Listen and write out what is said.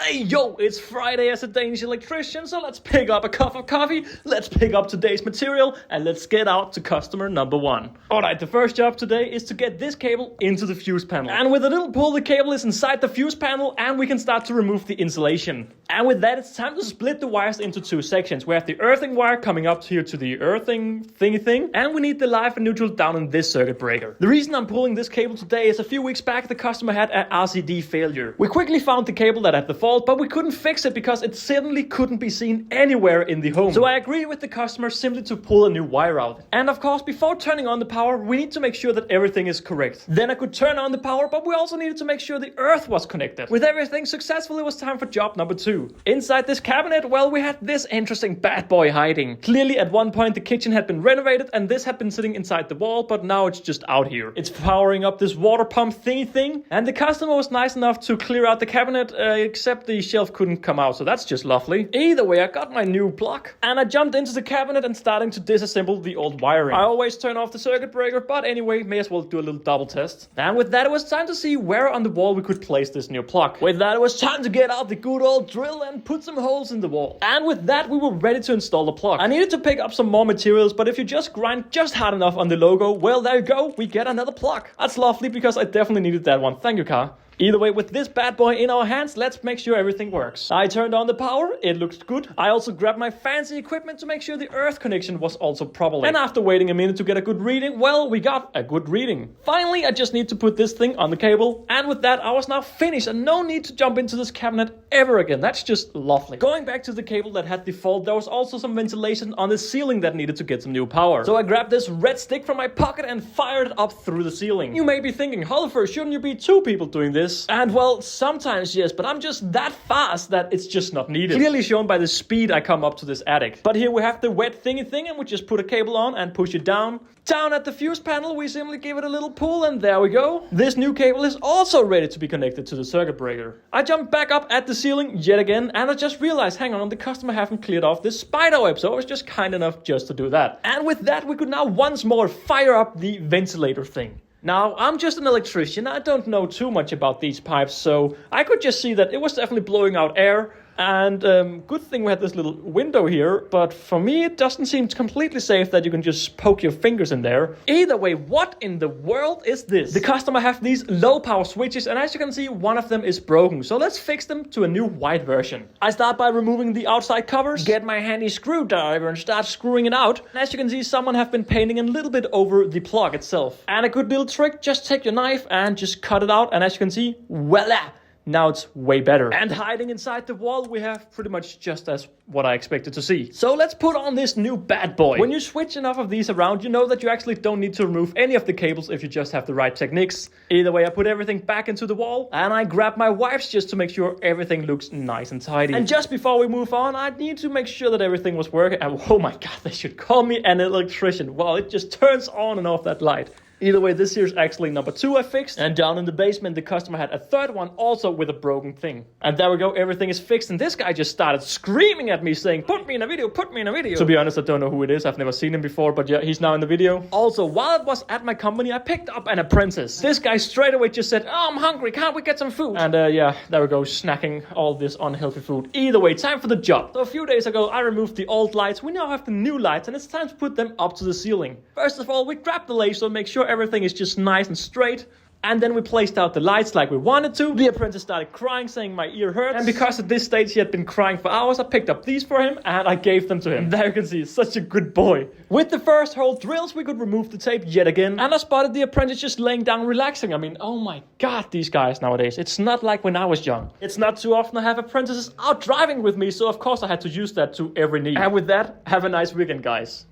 Hey yo, it's Friday as a Danish electrician, so let's pick up a cup of coffee, let's pick up today's material, and let's get out to customer number one. Alright, the first job today is to get this cable into the fuse panel. And with a little pull, the cable is inside the fuse panel, and we can start to remove the insulation. And with that, it's time to split the wires into two sections. We have the earthing wire coming up here to the earthing thingy thing, and we need the live and neutral down in this circuit breaker. The reason I'm pulling this cable today is a few weeks back, the customer had an RCD failure. We quickly found the cable that had the fault, but we couldn't fix it because it suddenly couldn't be seen anywhere in the home. So I agreed with the customer simply to pull a new wire out. And of course, before turning on the power, we need to make sure that everything is correct. Then I could turn on the power, but we also needed to make sure the earth was connected. With everything successful, it was time for job number two. Inside this cabinet, well, we had this interesting bad boy hiding. Clearly, at one point, the kitchen had been renovated and this had been sitting inside the wall, but now it's just out here. It's powering up this water pump thingy thing, and the customer was nice enough to clear out the cabinet, except the shelf couldn't come out, so that's just lovely. Either way, I got my new plug, and I jumped into the cabinet and starting to disassemble the old wiring. I always turn off the circuit breaker, but anyway, may as well do a little double test. And with that, it was time to see where on the wall we could place this new plug. With that, it was time to get out the good old drill and put some holes in the wall. And with that, we were ready to install the plug. I needed to pick up some more materials, but if you just grind just hard enough on the logo, well, there you go, we get another plug. That's lovely because I definitely needed that one. Thank you, car. Either way, with this bad boy in our hands, let's make sure everything works. I turned on the power, it looks good. I also grabbed my fancy equipment to make sure the earth connection was also properly. And after waiting a minute to get a good reading, well, we got a good reading. Finally, I just need to put this thing on the cable. And with that, I was now finished and no need to jump into this cabinet ever again. That's just lovely. Going back to the cable that had the fault, there was also some ventilation on the ceiling that needed to get some new power. So I grabbed this red stick from my pocket and fired it up through the ceiling. You may be thinking, Hollifer, shouldn't you be two people doing this? And well, sometimes yes, but I'm just that fast that it's just not needed. Clearly shown by the speed I come up to this attic. But here we have the wet thingy thing, and we just put a cable on and push it down. Down at the fuse panel, we simply give it a little pull, and there we go. This new cable is also ready to be connected to the circuit breaker. I jumped back up at the ceiling yet again, and I just realized, hang on, the customer haven't cleared off this spider web, so I was just kind enough just to do that. And with that, we could now once more fire up the ventilator thing. Now, I'm just an electrician, I don't know too much about these pipes, so I could just see that it was definitely blowing out air. And good thing we had this little window here, but for me it doesn't seem completely safe that you can just poke your fingers in there. Either way, what in the world is this? The customer have these low power switches, and as you can see, one of them is broken. So let's fix them to a new white version. I start by removing the outside covers, get my handy screwdriver and start screwing it out. And as you can see, someone have been painting a little bit over the plug itself. And a good little trick, just take your knife and just cut it out, and as you can see, voila! Now it's way better. And hiding inside the wall, we have pretty much just as what I expected to see. So let's put on this new bad boy. When you switch enough of these around, you know that you actually don't need to remove any of the cables if you just have the right techniques. Either way, I put everything back into the wall, and I grab my wipes just to make sure everything looks nice and tidy. And just before we move on, I need to make sure that everything was working. And oh my god, they should call me an electrician. Wow, it just turns on and off that light. Either way, this here's actually number 2 I fixed. And down in the basement, the customer had a third one also with a broken thing. And there we go, everything is fixed. And this guy just started screaming at me saying, put me in a video, put me in a video. To be honest, I don't know who it is. I've never seen him before, but yeah, he's now in the video. Also, while it was at my company, I picked up an apprentice. This guy straight away just said, oh, I'm hungry, can't we get some food? And yeah, there we go, snacking all this unhealthy food. Either way, time for the job. So a few days ago, I removed the old lights. We now have the new lights, and it's time to put them up to the ceiling. First of all, we grab the laser, make sure everything is just nice and straight. And then we placed out the lights like we wanted to. The apprentice started crying, saying my ear hurts. And because at this stage he had been crying for hours, I picked up these for him and I gave them to him. There you can see, such a good boy. With the first hole drills, we could remove the tape yet again. And I spotted the apprentice just laying down relaxing. I mean, oh my god, these guys nowadays. It's not like when I was young. It's not too often I have apprentices out driving with me, so of course I had to use that to every need. And with that, have a nice weekend, guys.